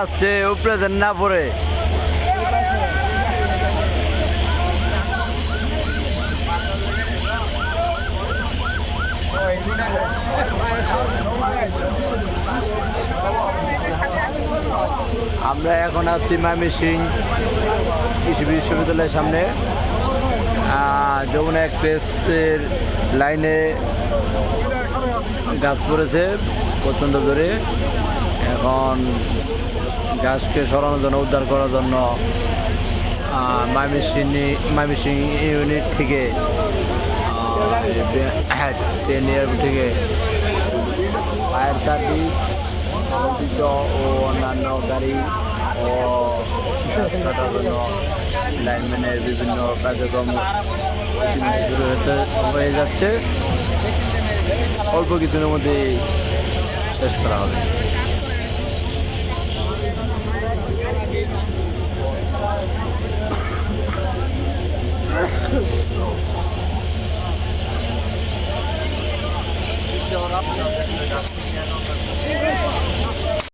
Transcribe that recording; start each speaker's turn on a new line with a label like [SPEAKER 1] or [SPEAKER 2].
[SPEAKER 1] আসছে উপরে দেন না পরে আমরা এখন আছি ময়মনসিংহ কৃষি বিশ্ববিদ্যালয়ের সামনে। যমুনা এক্সপ্রেসের লাইনে গাছ পড়েছে প্রচণ্ড জোরে। এখন গাছকে সরানোর জন্য, উদ্ধার করার জন্য ময়মনসিংহ ইউনিট থেকে ট্রেন এয়ারপোর্ট থেকে ফায়ার সার্ভিস ও অন্যান্য গাড়ি ও গাছ কাটার জন্য লাইনম্যানের বিভিন্ন কার্যক্রম শুরু হয়ে যাচ্ছে। অল্প কিছুর মধ্যে শেষ করা হবে।